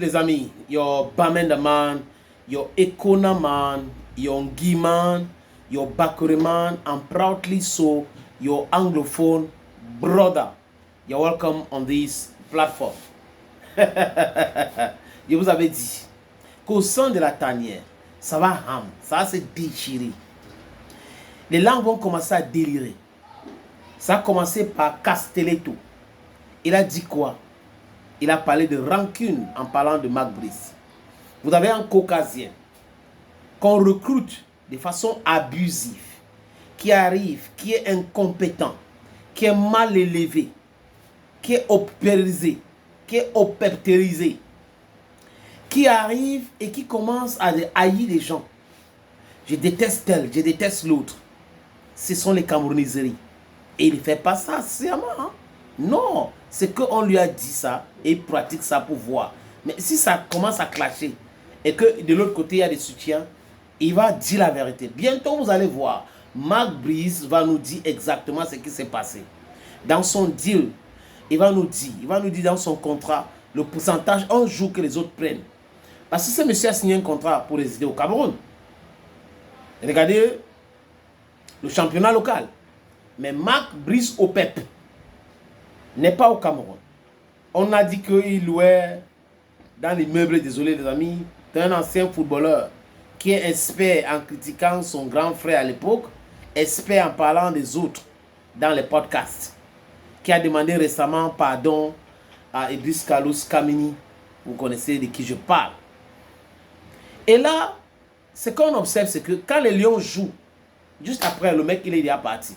les amis, your Bamenda man, your Ekona man, your Ngi man, your Bakure man, and proudly so, your Anglophone brother. You're welcome on this platform. Je vous avais dit qu'au sein de la tanière, ça va se déchirer. Les langues vont commencer à délirer. Ça a commencé par Castelletto. Il a dit quoi? Il a parlé de rancune en parlant de Mac Brice. Vous avez un caucasien qu'on recrute de façon abusive, qui arrive, qui est incompétent, qui est mal élevé, qui est opérisé, qui est opétérisé, qui arrive et qui commence à haïr les gens. Je déteste tel, je déteste l'autre. Ce sont les Camerouniseries. Et il ne fait pas ça sciemment. Hein? Non, c'est qu'on lui a dit ça et il pratique ça pour voir. Mais si ça commence à clasher et que de l'autre côté il y a des soutiens, il va dire la vérité. Bientôt vous allez voir, Mac Brice va nous dire exactement ce qui s'est passé. Dans son deal, il va nous dire dans son contrat le pourcentage un jour que les autres prennent. Parce que ce monsieur a signé un contrat pour résider au Cameroun. Regardez le championnat local. Mais Mac Brice au PEP n'est pas au Cameroun. On a dit qu'il louait dans les meubles, désolé les amis, d'un ancien footballeur qui est expert en critiquant son grand frère à l'époque, expert en parlant des autres dans les podcasts, qui a demandé récemment pardon à Idriss Kalous Kamini. Vous connaissez de qui je parle. Et là, ce qu'on observe, c'est que quand les Lions jouent, juste après, le mec, il est déjà parti.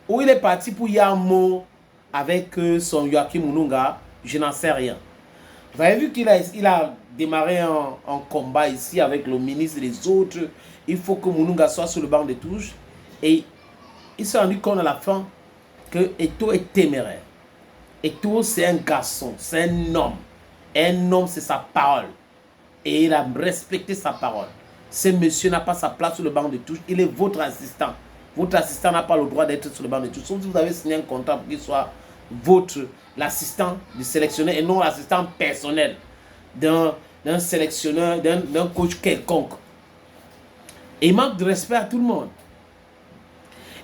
Ou il est parti pour Yamo avec son Joachim Mununga, je n'en sais rien. Vous avez vu qu'il a démarré un combat ici avec le ministre et les autres. Il faut que Mununga soit sur le banc de touche. Et il s'est rendu compte à la fin que Eto'o est téméraire. Eto'o, c'est un garçon, c'est un homme. Un homme, c'est sa parole. Et il a respecté sa parole. Ce monsieur n'a pas sa place sur le banc de touche. Il est votre assistant. Votre assistant n'a pas le droit d'être sur le banc de touche. Sauf si vous avez signé un contrat pour qu'il soit l'assistant du sélectionneur et non l'assistant personnel d'un sélectionneur, d'un coach quelconque. Et il manque de respect à tout le monde.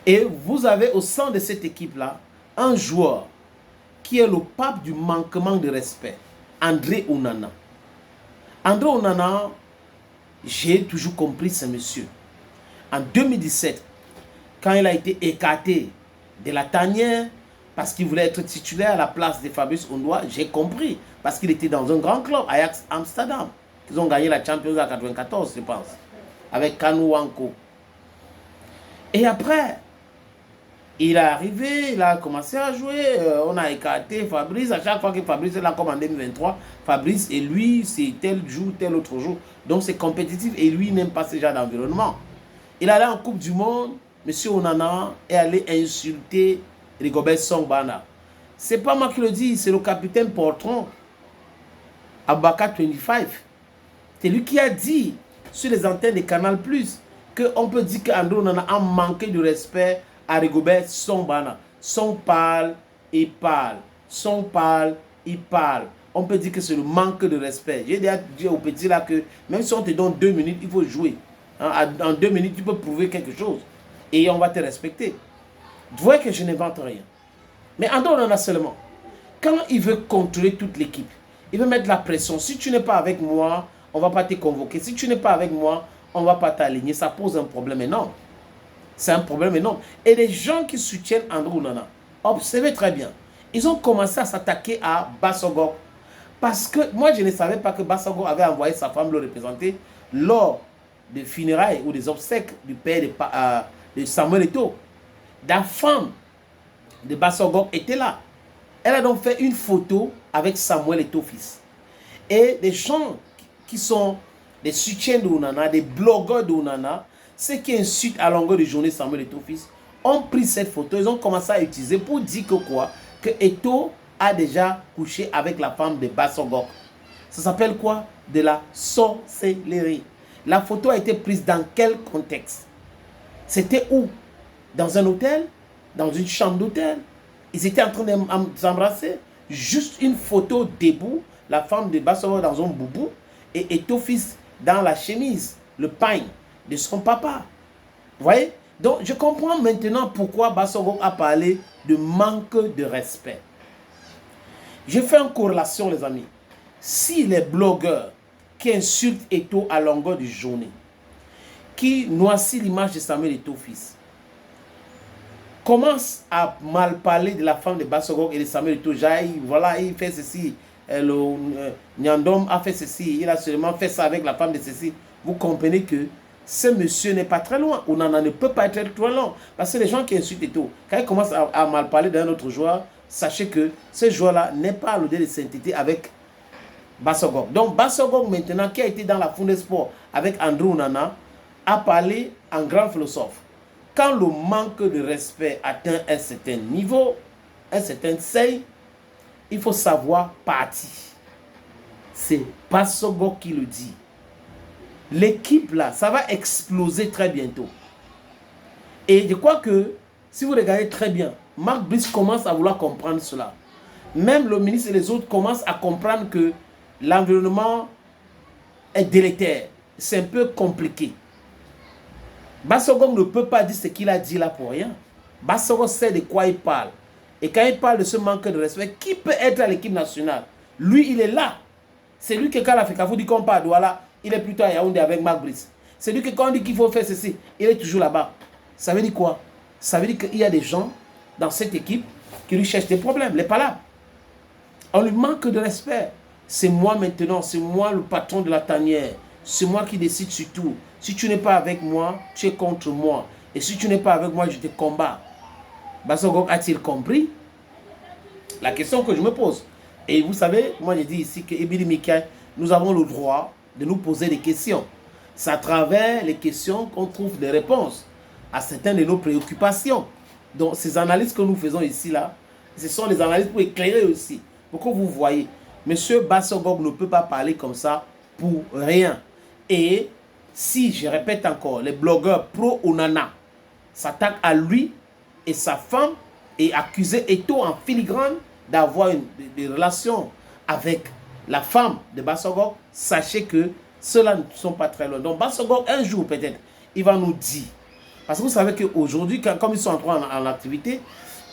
Et vous avez au sein de cette équipe-là un joueur qui est le pape du manquement de respect, André Onana. André Onana, j'ai toujours compris ce monsieur. En 2017, quand il a été écarté de la tanière parce qu'il voulait être titulaire à la place de Fabrice Ondoa, j'ai compris. Parce qu'il était dans un grand club, Ajax Amsterdam. Ils ont gagné la Champions League en 1994, je pense, avec Kanu Wanko. Et après, il est arrivé, il a commencé à jouer, on a écarté Fabrice. À chaque fois que Fabrice est là, comme en 2023, Fabrice et lui, c'est tel jour, tel autre jour. Donc c'est compétitif et lui, il n'aime pas ce genre d'environnement. Il est allé en Coupe du Monde, M. Onana est allé insulter Rigobert Song Bana. C'est pas moi qui le dis, c'est le capitaine Portron, Abaka 25. C'est lui qui a dit sur les antennes de Canal+, qu'on peut dire qu'André Onana a manqué de respect à Rigobert Song Bana. Son parle, il parle. Son parle, il parle. On peut dire que c'est le manque de respect. J'ai déjà dit au petit là que même si on te donne 2 minutes, il faut jouer. Hein, en 2 minutes, tu peux prouver quelque chose. Et on va te respecter. Vous voyez que je n'invente rien. Mais André Onana seulement, quand il veut contrôler toute l'équipe, il veut mettre la pression. Si tu n'es pas avec moi, on ne va pas te convoquer. Si tu n'es pas avec moi, on ne va pas t'aligner. Ça pose un problème énorme. C'est un problème énorme. Et les gens qui soutiennent André Onana, observez très bien, ils ont commencé à s'attaquer à Bassogor. Parce que moi, je ne savais pas que Bassogor avait envoyé sa femme le représenter lors des funérailles ou des obsèques du père de Samuel Eto'o. La femme de Bassogor était là. Elle a donc fait une photo avec Samuel Eto'o fils. Et des gens qui sont des soutiens de Onana, des blogueurs de Onana, ceux qui insultent à longueur de journée Samuel Eto'o fils, ont pris cette photo, ils ont commencé à utiliser pour dire que quoi? Que Eto'o a déjà couché avec la femme de Bassogor. Ça s'appelle quoi? De la sorcellerie. La photo a été prise dans quel contexte? C'était où? Dans un hôtel? Dans une chambre d'hôtel? Ils étaient en train de s'embrasser? Juste une photo debout. la femme de Bassogog dans un boubou et Eto'o fils dans la chemise, le pain de son papa. Vous voyez? Donc, je comprends maintenant pourquoi Bassogog a parlé de manque de respect. Je fais une corrélation, les amis. Si les blogueurs qui insultent Eto'o à longueur de journée, qui noircissent l'image de Samuel Eto'o fils, commencent à mal parler de la femme de Bassogog et de Samuel Eto'o, voilà, il fait ceci, Nyandom a fait ceci, il a seulement fait ça avec la femme de ceci. Vous comprenez que ce monsieur n'est pas très loin. Onana ne peut pas être très loin. Parce que les gens qui insultent Eto'o, quand ils commencent à mal parler d'un autre joueur, sachez que ce joueur-là n'est pas à l'odeur de sainteté avec Bassogog. Donc Bassogog maintenant, qui a été dans la Funde Sport avec André Onana, a parlé en grand philosophe. Quand le manque de respect atteint un certain niveau, un certain seuil, il faut savoir partir. C'est Bassogog qui le dit. L'équipe là, ça va exploser très bientôt. Et je crois que, si vous regardez très bien, Marc Brice commence à vouloir comprendre cela. Même le ministre et les autres commencent à comprendre que l'environnement est délétère. C'est un peu compliqué. Bassogog ne peut pas dire ce qu'il a dit là pour rien. Bassogog sait de quoi il parle. Et quand il parle de ce manque de respect, qui peut être à l'équipe nationale? Lui, il est là. C'est lui que quand l'Afrique vous dit qu'on parle de Douala, il est plutôt à Yaoundé avec Marc Brice. C'est lui que quand on dit qu'il faut faire ceci, il est toujours là-bas. Ça veut dire quoi? Ça veut dire qu'il y a des gens dans cette équipe qui lui cherchent des problèmes, les palabres. On lui manque de respect. C'est moi maintenant, c'est moi le patron de la tanière. C'est moi qui décide sur tout. Si tu n'es pas avec moi, tu es contre moi. Et si tu n'es pas avec moi, je te combats. Bassogog a-t-il compris? La question que je me pose. Et vous savez, moi je dis ici que Ebili Mikaï, nous avons le droit de nous poser des questions. C'est à travers les questions qu'on trouve des réponses à certaines de nos préoccupations. Donc ces analyses que nous faisons ici, là, ce sont des analyses pour éclairer aussi. Pour que vous voyez, monsieur Bassogog ne peut pas parler comme ça pour rien. Et si, je répète encore, les blogueurs pro-Onana s'attaquent à lui et sa femme et accusent Eto'o en filigrane d'avoir des relations avec la femme de Bassogog, sachez que ceux-là ne sont pas très loin. Donc Bassogog, un jour peut-être, il va nous dire. Parce que vous savez qu'aujourd'hui, comme ils sont entrés en activité,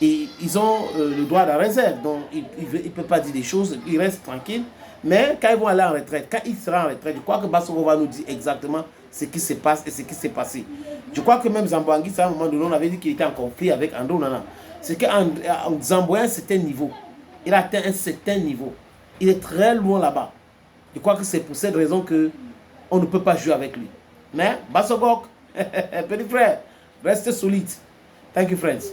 et ils ont le droit de la réserve. Donc ils ne peuvent pas dire des choses, ils restent tranquilles. Mais quand ils vont aller en retraite, quand il sera en retraite, je crois que Bassogog va nous dire exactement ce qui se passe et ce qui s'est passé. Je crois que même Zambouangui, à un moment donné, on avait dit qu'il était en conflit avec André Onana. C'est qu'en Zambouangui, un certain niveau, il a atteint un certain niveau. Il est très loin là-bas. Je crois que c'est pour cette raison qu'on ne peut pas jouer avec lui. Mais Bassogog, petit frère, reste solide. Thank you, friends.